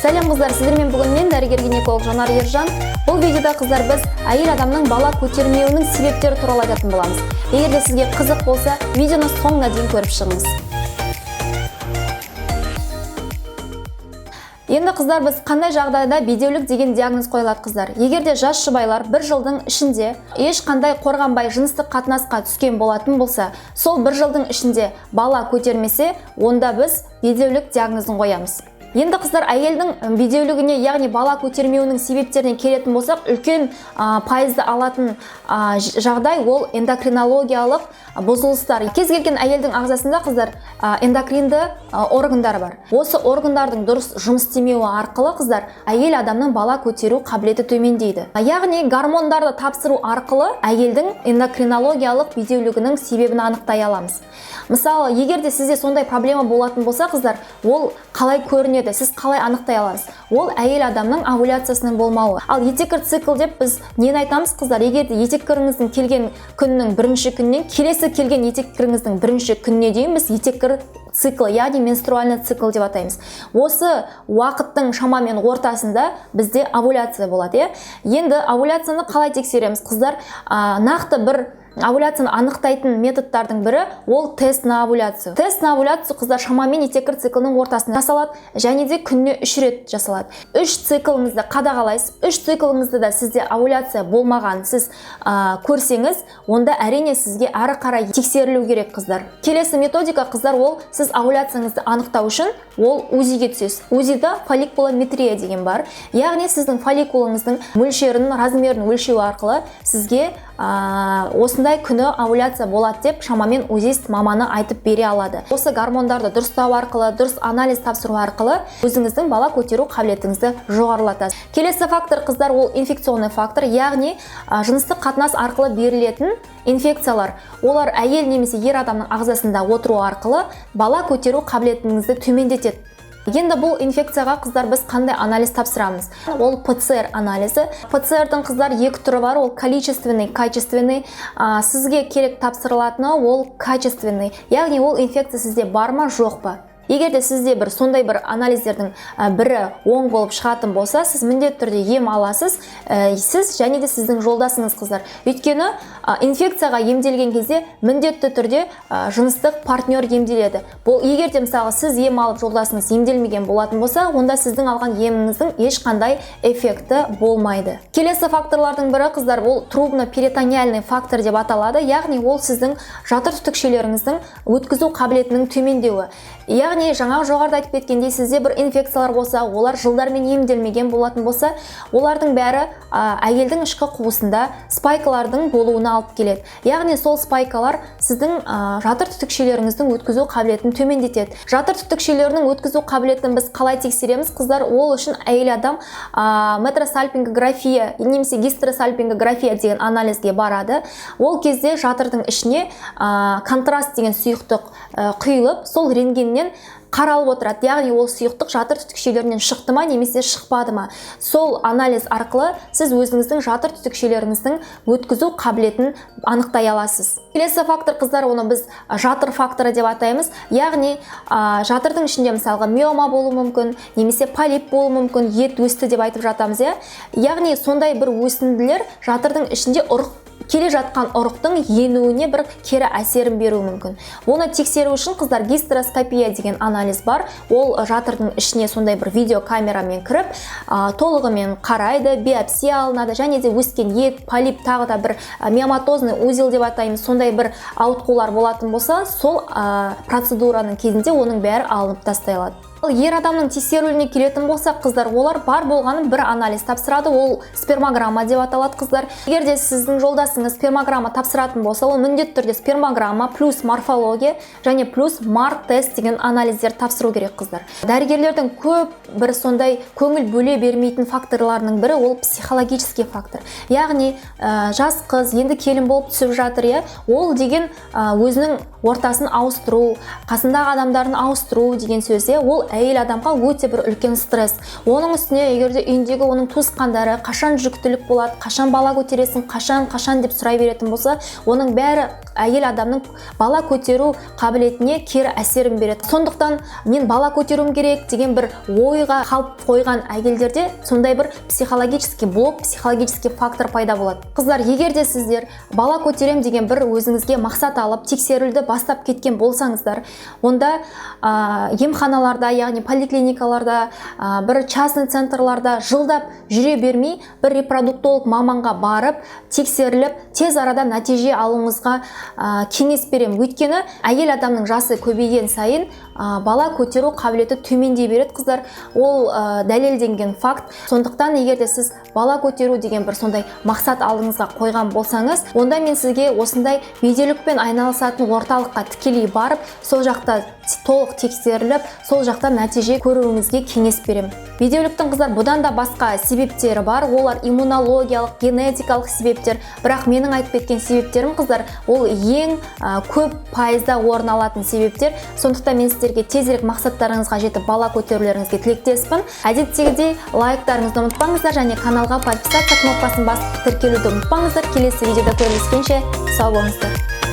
Сәлем қыздар, сіздермен бүгін мен дәрігер-гинеколог Жанар Ержан. Бұл видеода қыздар біз әйел адамның бала көтермеуінің себептері туралы айтатын боламыз. Егер де сізге қызық болса, видеоны соңына дейін көріп шығыңыз. Енді қыздар, біз қандай жағдайда бедеулік деген диагноз қойылады қыздар? Егер де жас жұбайлар бір жылдың ішінде ешқандай қорғанбай жыныстық қатынасқа түскен болатын болса, сол бір жылдың ішінде бала көтермесе, онда біз бедеулік диагнозын қоямыз. Енді қыздар, әйелдің бедеулігіне, яғни бала көтермеуінің себептеріне келетін болсақ, үлкен пайызды алатын жағдай ол эндокринологиялық бұзылыстар. Кез келген әйелдің ағзасында қыздар эндокринді органдар бар. Осы органдардың дұрыс жұмыс істемеуі арқылы қыздар әйел адамның бала көтеру қабілеті төмендейді. Яғни гормондарды тапсыру арқылы әйелдің эндокринологиялық бедеулігінің себебін анықтай аламыз. Мысалы, егер де сізде сондай проблема болатын болса, қыздар, ол қалай көрінеді, сіз қалай анықтай аласыз? Ол әйел адамның овуляциясының болмауы. Ал етеккір цикл деп біз нені айтамыз, қыздар? Егер де етеккіріңіздің келген күннің бірінші күннен келесі келген етеккіріңіздің бірінші күніне дейін біз етеккір цикл, яғни менструальный цикл деп атаймыз. Осы уақыттың шамамен ортасында бізде овуляция болады. Енді овуляцияны қалай тексереміз, қыздар? Нақты бір овуляцияны анықтайтын методтардың бірі ол тест на овуляцию. Тест на овуляцию қыздар шамамен етеккір циклының ортасында жасалады, және де күніне 3 рет жасалады. 3 циклыңызды қадағалайсыз. 3 циклыңызды да сізде овуляция болмаған сіз көрсеңіз, онда әрине сізге әрі қарай тексерілу керек қыздар. Келесі методика қыздар, ол сіз овуляцияңызды анықтау үшін ол УЗИге түсесіз. УЗИда фолликулометрия деген бар. Яғни сіздің фолликулыңыздың мөлшерінің, размерін өлшеу арқылы сізге осындай күні овуляция болады деп шамамен УЗИст маманы айтып бере алады. Осы гормондарды дұрыстау арқылы, дұрыс анализ тапсыру арқылы өзіңіздің бала көтеру қабілетіңізді жоғарылатасыз. Келесі фактор қыздар, ол инфекционный фактор, яғни жыныстық қатынас арқылы берілетін инфекциялар. Олар әйел немесе ер адамның ағзасында отыру арқылы бала көтеру қабілетіңізді төмендетеді. Енді бұл инфекцияға қыздар біз қандай анализ тапсырамыз? Ол ПЦР анализі. ПЦРдің қыздар екі түрі бар, ол количественный, качественный. Сізге керек тапсырылатыны ол качественный. Яғни ол инфекция сізде бар ма, жоқ па? Егер де сізде сондай бір анализдердің бірі оң болып шығатын болса, сіз міндетті түрде ем аласыз, сіз және де сіздің жолдасыңыз қыздар. Өйткені инфекцияға емделген кезде міндетті түрде жыныстық партнер емделеді. Бұл егер де мысалы сіз ем алып жолдасыңыз емделмеген болатын болса, онда сіздің алған еміңіздің ешқандай эффекті болмайды. Келесі факторлардың бірі қыздар, ол трубно-перитониальный фактор деп аталады. Яғни ол сіздің жатыр түтікшелеріңіздің өткізу қабілетінің төмендеуі. Яғни жаңа жоғарыда айтып кеткендей, сізде бір инфекциялар болса, олар жылдармен емделмеген болатын болса, олардың бәрі әйелдің ішкі қуысында спайкалардың болуына алып келеді. Яғни сол спайкалар сіздің жатыр түтікшелеріңіздің өткізу қабілетін төмендетеді. Жатыр түтікшелерінің өткізу қабілетін біз қалай тексереміз, қыздар? Ол үшін әйел адам метросальпингография немесе гистеросальпингография деген анализге барады. Ол кезде жатырдың ішіне контраст деген сұйықтық құйылып, сол рентгеннен қаралып отырады. Яғни ол сұйықтық жатыр түтікшелерінен шықты ма немесе шықпады ма. Сол анализ арқылы сіз өзіңіздің жатыр түтікшелеріңіздің өткізу қабілетін анықтай аласыз. Келесі фактор қыздар, оны біз жатыр факторы деп атаймыз. Яғни жатырдың ішінде мысалға миома болуы мүмкін, немесе полип болуы мүмкін, ет өсті деп айтып жатамыз. Яғни сондай бір өсінділер жатырдың ішінде келе жатқан ұрықтың енуіне бір кері әсерін беруі мүмкін. Оны тексеру үшін қыздар гистероскопия деген анализ бар. Ол жатырдың ішіне сондай бір видеокамерамен кіріп, толығымен қарайды, биопсия алынады, және де өскен ет, полип, тағы да бір миоматозный узел деп атаймыз, сондай бір ауытқулар болатын болса, сол процедураның кезінде оның бәрі алынып тасталады. Ер адамның тексерілуіне келетін болсақ, қыздар, олар бар болғанын бір анализ тапсырады, ол спермограмма деп аталады қыздар. Егер де сіздің жолдасыңыз спермограмма тапсыратын болса, ол міндетті түрде спермограмма плюс морфология және плюс мар-тест деген анализдер тапсыру керек қыздар. Дәрігерлердің көп бір сондай көңіл бөле бермейтін факторларының бірі ол психологический фактор. Яғни жас қыз енді келін болып түсіп жатыр, ол деген өзінің ортасын ауыстыру, қасындағы адамдарын ауыстыру деген сөзде, ол әйел адамға өте бір үлкен стресс. Оның үстіне егерде үйіндегі оның туысқандары қашан жүктілік болады, қашан бала көтересің, қашан деп сұрай беретін болса, оның бәрі әйел адамның бала көтеру қабілетіне кері әсерін береді. Сондықтан мен бала көтеруім керек деген бір ойға қалып қойған әйелдерде сондай бір психологический блок, психологический фактор пайда болады. Қыздар, егер де сіздер бала көтерем деген бір өзіңізге мақсат алып, тексерілді бастап кеткен болсаңыздар, онда емханаларда, яғни поликлиникаларда, бір частный центрларда жылдап жүре бермей, бір репродуктолог маманға барып, тексеріліп, тез арада нәтиже алуыңызға кеңес берем. Өйткені әйел адамның жасы көбейген сайын бала көтеру қабілеті төмендей береді, қыздар. Ол дәлелденген факт. Сондықтан егерде сіз бала көтеру деген бір сондай мақсат алдыңызға қойған болсаңыз, онда мен сізге осындай бедеулікпен айналысатын орталыққа тікелей барып, сол жақта толық тексеріліп, сол жақта нәтиже көруіңізге кеңес берем. Бедеуліктің, қыздар, бұдан да басқа себептері бар. Олар иммунологиялық, генетикалық себептер. Бірақ менің айтып кеткен себептерім, қыздар, ол ең көп пайызда орын алатын себептер. Сондықтан мен сіздерге тезірек мақсаттарыңызға жетіп бала көтерулеріңізге тілектеспін. Әдеттегідей лайктарыңызды ұмытпаңыздар және каналға подписаться кнопкасын басып тіркелуді ұмытпаңыздар. Келесі видеода көріскенше сау болыңыздар.